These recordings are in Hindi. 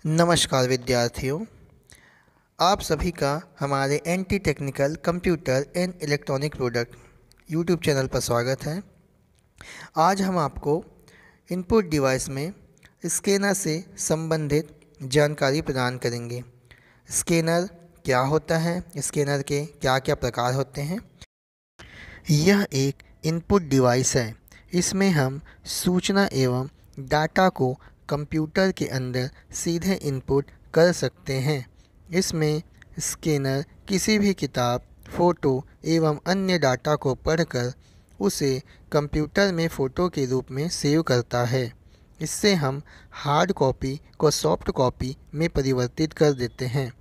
नमस्कार विद्यार्थियों, आप सभी का हमारे NT technical computer and electronic product YouTube channel पर स्वागत है। आज हम आपको इनपुट डिवाइस में स्कैनर से संबंधित जानकारी प्रदान करेंगे। स्कैनर क्या होता है, स्कैनर के क्या क्या प्रकार होते हैं। यह एक इनपुट डिवाइस है। इसमें हम सूचना एवं डाटा को कंप्यूटर के अंदर सीधे इनपुट कर सकते हैं। इसमें स्कैनर किसी भी किताब, फ़ोटो एवं अन्य डाटा को पढ़कर उसे कंप्यूटर में फ़ोटो के रूप में सेव करता है। इससे हम हार्ड कॉपी को सॉफ्ट कॉपी में परिवर्तित कर देते हैं।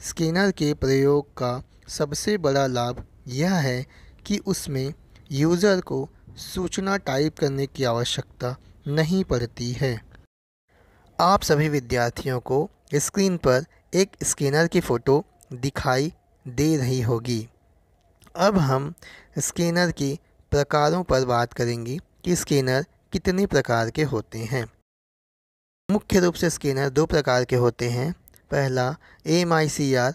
स्कैनर के प्रयोग का सबसे बड़ा लाभ यह है कि उसमें यूज़र को सूचना टाइप करने की आवश्यकता नहीं पड़ती है। आप सभी विद्यार्थियों को स्क्रीन पर एक स्कैनर की फ़ोटो दिखाई दे रही होगी। अब हम स्कैनर के प्रकारों पर बात करेंगे कि स्कैनर कितने प्रकार के होते हैं। मुख्य रूप से स्कैनर दो प्रकार के होते हैं। पहला AMICR,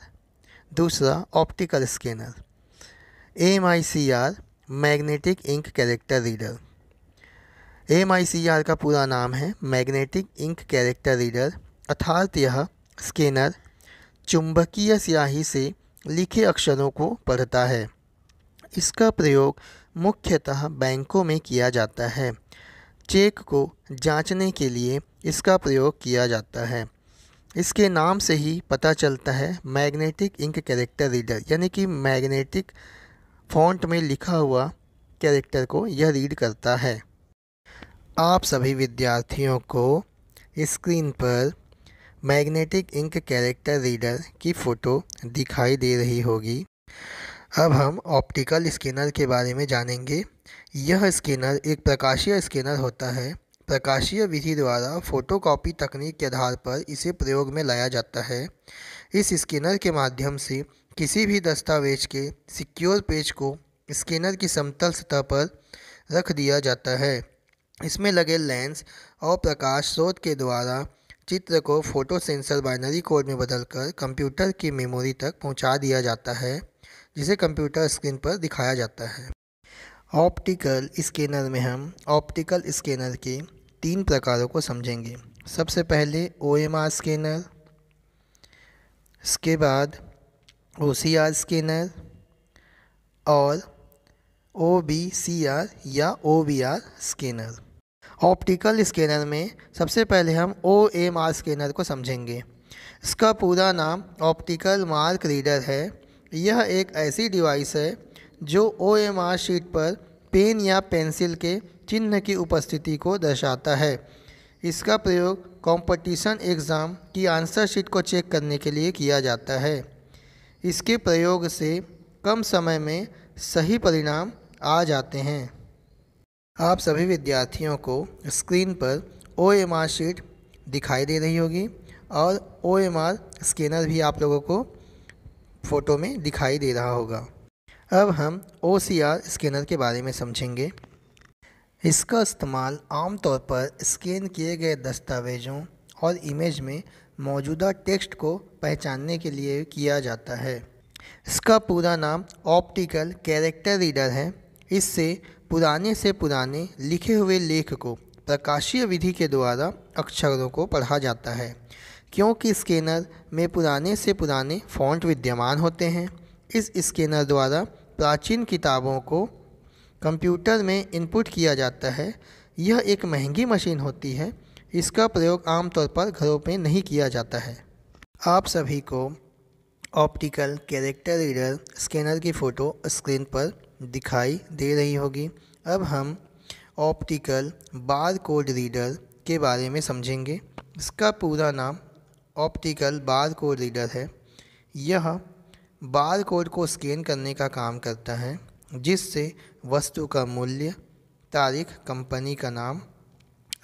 दूसरा optical scanner. AMICR magnetic ink character reader. AMICR का पूरा नाम है मैग्नेटिक इंक कैरेक्टर रीडर, अर्थात यह स्कैनर चुंबकीय स्याही से लिखे अक्षरों को पढ़ता है। इसका प्रयोग मुख्यतः बैंकों में किया जाता है। चेक को जांचने के लिए इसका प्रयोग किया जाता है। इसके नाम से ही पता चलता है मैग्नेटिक इंक कैरेक्टर रीडर, यानी कि मैग्नेटिक फ़ॉन्ट में लिखा हुआ कैरेक्टर को यह रीड करता है। आप सभी विद्यार्थियों को स्क्रीन पर मैग्नेटिक इंक कैरेक्टर रीडर की फ़ोटो दिखाई दे रही होगी। अब हम ऑप्टिकल स्कैनर के बारे में जानेंगे। यह स्कैनर एक प्रकाशीय स्कैनर होता है। प्रकाशीय विधि द्वारा फ़ोटोकॉपी तकनीक के आधार पर इसे प्रयोग में लाया जाता है। इस स्कैनर के माध्यम से किसी भी दस्तावेज के सिक्योर पेज को स्कैनर की समतल सतह पर रख दिया जाता है। इसमें लगे लेंस और प्रकाश स्रोत के द्वारा चित्र को फोटो सेंसर बाइनरी कोड में बदलकर कंप्यूटर की मेमोरी तक पहुंचा दिया जाता है, जिसे कंप्यूटर स्क्रीन पर दिखाया जाता है। ऑप्टिकल स्कैनर में हम ऑप्टिकल स्कैनर के 3 प्रकारों को समझेंगे। सबसे पहले OMR स्कैनर, इसके बाद OCR स्कैनर और OBCR या OBR स्कैनर। ऑप्टिकल स्कैनर में सबसे पहले हम OMR स्कैनर को समझेंगे। इसका पूरा नाम ऑप्टिकल मार्क रीडर है। यह एक ऐसी डिवाइस है जो OMR शीट पर पेन या पेंसिल के चिन्ह की उपस्थिति को दर्शाता है। इसका प्रयोग कंपटीशन एग्ज़ाम की आंसर शीट को चेक करने के लिए किया जाता है। इसके प्रयोग से कम समय में सही परिणाम आ जाते हैं। आप सभी विद्यार्थियों को स्क्रीन पर OMR शीट दिखाई दे रही होगी और OMR स्कैनर भी आप लोगों को फ़ोटो में दिखाई दे रहा होगा। अब हम OCR स्कैनर के बारे में समझेंगे। इसका इस्तेमाल आमतौर पर स्कैन किए गए दस्तावेज़ों और इमेज में मौजूदा टेक्स्ट को पहचानने के लिए किया जाता है। इसका पूरा नाम ऑप्टिकल कैरेक्टर रीडर है। इससे पुराने से पुराने लिखे हुए लेख को प्रकाशीय विधि के द्वारा अक्षरों को पढ़ा जाता है। क्योंकि स्कैनर में पुराने से पुराने फ़ॉन्ट विद्यमान होते हैं, इस स्कैनर द्वारा प्राचीन किताबों को कंप्यूटर में इनपुट किया जाता है। यह एक महंगी मशीन होती है। इसका प्रयोग आमतौर पर घरों में नहीं किया जाता है। आप सभी को ऑप्टिकल कैरेक्टर रीडर स्कैनर की फ़ोटो स्क्रीन पर दिखाई दे रही होगी। अब हम ऑप्टिकल बार कोड रीडर के बारे में समझेंगे। इसका पूरा नाम ऑप्टिकल बार कोड रीडर है। यह बार कोड को स्कैन करने का काम करता है, जिससे वस्तु का मूल्य, तारीख, कंपनी का नाम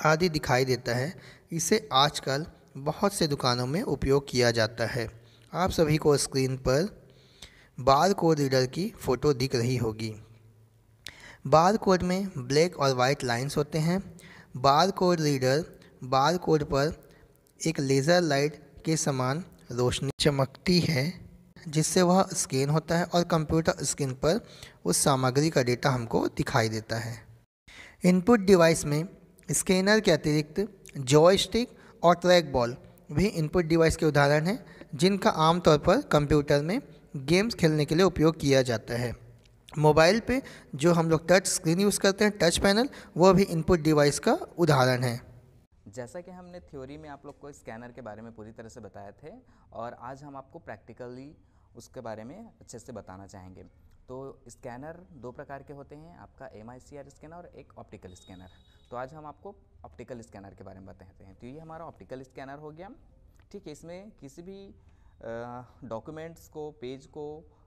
आदि दिखाई देता है। इसे आजकल बहुत से दुकानों में उपयोग किया जाता है। आप सभी को स्क्रीन पर बार कोड रीडर की फ़ोटो दिख रही होगी। बार कोड में ब्लैक और वाइट लाइंस होते हैं। Bar code reader bar code पर एक लेज़र लाइट के समान रोशनी चमकती है जिससे वह स्कैन होता है और कंप्यूटर स्क्रीन पर उस सामग्री का डेटा हमको दिखाई देता है। इनपुट डिवाइस में स्कैनर के अतिरिक्त जॉयस्टिक और ट्रैक बॉल भी इनपुट डिवाइस के उदाहरण हैं जिनका आमतौर पर कंप्यूटर में गेम्स खेलने के लिए उपयोग किया जाता है। मोबाइल पे जो हम लोग टच स्क्रीन यूज़ करते हैं, टच पैनल, वह भी इनपुट डिवाइस का उदाहरण है। जैसा कि हमने थ्योरी में आप लोग को स्कैनर के बारे में पूरी तरह से बताए थे और आज हम आपको प्रैक्टिकली उसके बारे में अच्छे से बताना चाहेंगे। तो स्कैनर दो प्रकार के होते हैं, आपका MICR स्कैनर और एक ऑप्टिकल स्कैनर। तो आज हम आपको ऑप्टिकल स्कैनर के बारे में बताते हैं। तो ये हमारा ऑप्टिकल स्कैनर हो गया, ठीक है। इसमें किसी भी डॉक्यूमेंट्स को, पेज को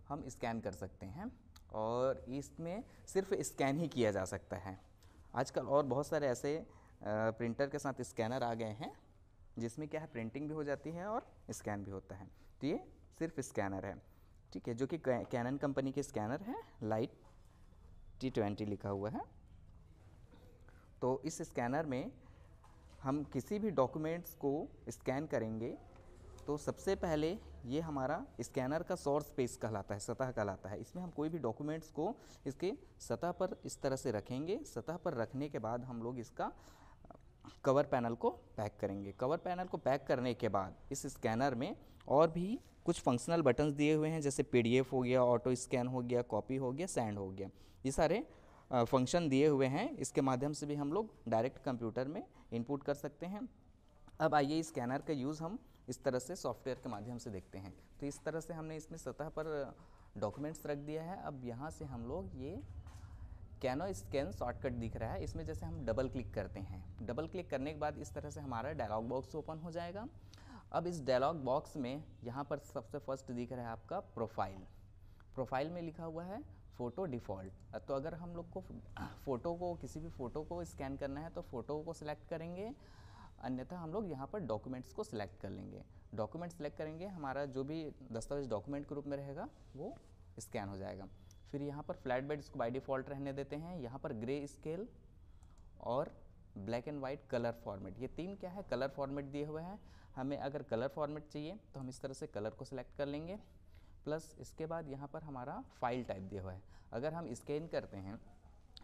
हम स्कैन कर सकते हैं और इसमें सिर्फ स्कैन ही किया जा सकता है। आजकल और बहुत सारे ऐसे प्रिंटर के साथ स्कैनर आ गए हैं जिसमें क्या है, प्रिंटिंग भी हो जाती है और स्कैन भी होता है। तो ये सिर्फ स्कैनर है, ठीक है, जो कि कैनन कंपनी के स्कैनर है, लाइट T20 लिखा हुआ है। तो इस स्कैनर में हम किसी भी डॉक्यूमेंट्स को स्कैन करेंगे तो सबसे पहले ये हमारा स्कैनर का सोर्स पेज कहलाता है, सतह कहलाता है। इसमें हम कोई भी डॉक्यूमेंट्स को इसके सतह पर इस तरह से रखेंगे। सतह पर रखने के बाद हम लोग इसका कवर पैनल को पैक करेंगे। कवर पैनल को पैक करने के बाद इस स्कैनर में और भी कुछ फंक्शनल बटन्स दिए हुए हैं, जैसे PDF हो गया, ऑटो स्कैन हो गया, कॉपी हो गया, सेंड हो गया। ये सारे फंक्शन दिए हुए हैं। इसके माध्यम से भी हम लोग डायरेक्ट कंप्यूटर में इनपुट कर सकते हैं। अब आइए स्कैनर का यूज़ हम इस तरह से सॉफ्टवेयर के माध्यम से देखते हैं। तो इस तरह से हमने इसमें सतह पर डॉक्यूमेंट्स रख दिया है। अब यहाँ से हम लोग ये कैनो स्कैन शॉर्टकट दिख रहा है, इसमें जैसे हम डबल क्लिक करते हैं, डबल क्लिक करने के बाद इस तरह से हमारा डायलॉग बॉक्स ओपन हो जाएगा। अब इस डायलॉग बॉक्स में यहाँ पर सबसे फर्स्ट दिख रहा है आपका प्रोफाइल। प्रोफाइल में लिखा हुआ है फ़ोटो डिफ़ॉल्ट। तो अगर हम लोग को किसी भी फ़ोटो को स्कैन करना है तो फ़ोटो को सिलेक्ट करेंगे, अन्यथा हम लोग यहाँ पर डॉक्यूमेंट्स को सिलेक्ट कर लेंगे। डॉक्यूमेंट सेलेक्ट करेंगे, हमारा जो भी दस्तावेज डॉक्यूमेंट के रूप में रहेगा वो स्कैन हो जाएगा। फिर यहाँ पर फ्लैट बेड इसको बाय डिफ़ॉल्ट रहने देते हैं। यहाँ पर ग्रे स्केल और black and white colour format, ये तीन क्या है, कलर फॉर्मेट दिए हुए हैं। हमें अगर कलर फॉर्मेट चाहिए तो हम इस तरह से कलर को सिलेक्ट कर लेंगे। प्लस इसके बाद यहाँ पर हमारा फाइल टाइप दिया हुआ है। अगर हम स्कैन करते हैं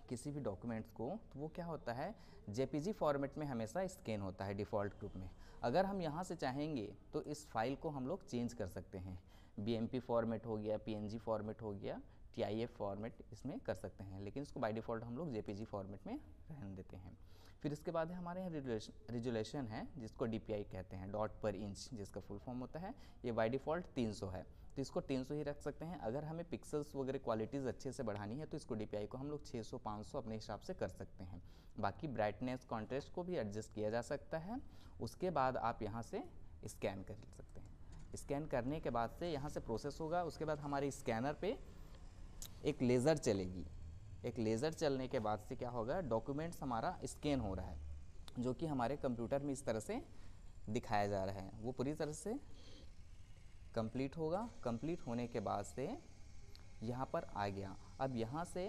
किसी भी डॉक्यूमेंट्स को तो वो क्या होता है, JPG फॉर्मेट में हमेशा स्कैन होता है डिफ़ॉल्ट रूप में। अगर हम यहाँ से चाहेंगे तो इस फाइल को हम लोग चेंज कर सकते हैं, BMP फॉर्मेट हो गया, PNG फॉर्मेट हो गया, TIF फॉर्मेट इसमें कर सकते हैं, लेकिन इसको बाय डिफ़ॉल्ट हम लोग JPG फॉर्मेट में रहने देते हैं। फिर इसके बाद है हमारे यहाँ रिजोल्यूशन है, जिसको DPI कहते हैं, डॉट पर इंच जिसका फुल फॉर्म होता है। ये बाय डिफ़ॉल्ट 300 है, तो इसको 300 ही रख सकते हैं। अगर हमें पिक्सल्स वगैरह क्वालिटीज़ अच्छे से बढ़ानी है तो इसको DPI को हम लोग 600 500 अपने हिसाब से कर सकते हैं। बाकी ब्राइटनेस कॉन्ट्रास्ट को भी एडजस्ट किया जा सकता है। उसके बाद आप यहाँ से स्कैन कर सकते हैं। स्कैन करने के बाद से यहाँ से प्रोसेस होगा। उसके बाद हमारे स्कैनर पे एक लेज़र चलेगी। एक लेज़र चलने के बाद से क्या होगा, डॉक्यूमेंट्स हमारा स्कैन हो रहा है, जो कि हमारे कंप्यूटर में इस तरह से दिखाया जा रहा है। वो पूरी तरह से कंप्लीट होगा। कंप्लीट होने के बाद से यहाँ पर आ गया। अब यहाँ से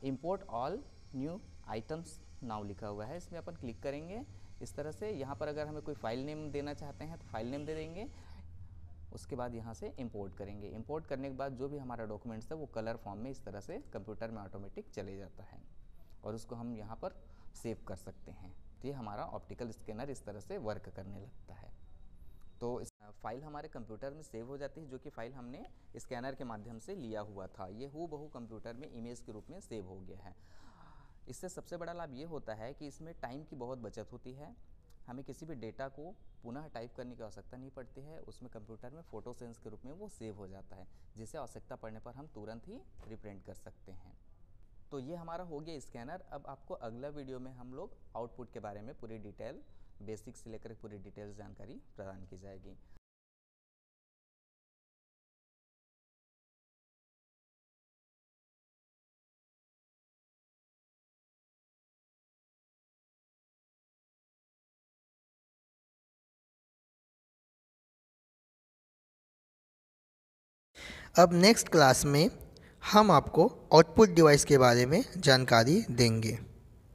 import all new items now लिखा हुआ है, इसमें अपन क्लिक करेंगे। इस तरह से यहाँ पर अगर हमें कोई फाइल नेम देना चाहते हैं तो फाइल नेम दे देंगे। उसके बाद यहाँ से इंपोर्ट करेंगे। इंपोर्ट करने के बाद जो भी हमारा डॉक्यूमेंट्स है वो कलर फॉर्म में इस तरह से कंप्यूटर में ऑटोमेटिक चले जाता है और उसको हम यहाँ पर सेव कर सकते हैं। तो ये हमारा ऑप्टिकल स्कैनर इस तरह से वर्क करने लगता है। तो इस फाइल हमारे कंप्यूटर में सेव हो जाती है, जो कि फ़ाइल हमने स्कैनर के माध्यम से लिया हुआ था। ये हूबहू कंप्यूटर में इमेज के रूप में सेव हो गया है। इससे सबसे बड़ा लाभ ये होता है कि इसमें टाइम की बहुत बचत होती है। हमें किसी भी डेटा को पुनः टाइप करने की आवश्यकता नहीं पड़ती है। उसमें कंप्यूटर में फ़ोटो सेंस के रूप में वो सेव हो जाता है, जिसे आवश्यकता पड़ने पर हम तुरंत ही रिप्रिंट कर सकते हैं। तो ये हमारा हो गया स्कैनर। अब आपको अगला वीडियो में हम लोग आउटपुट के बारे में पूरी डिटेल, बेसिक से लेकर पूरी डिटेल्स जानकारी प्रदान की जाएगी। अब नेक्स्ट क्लास में हम आपको आउटपुट डिवाइस के बारे में जानकारी देंगे।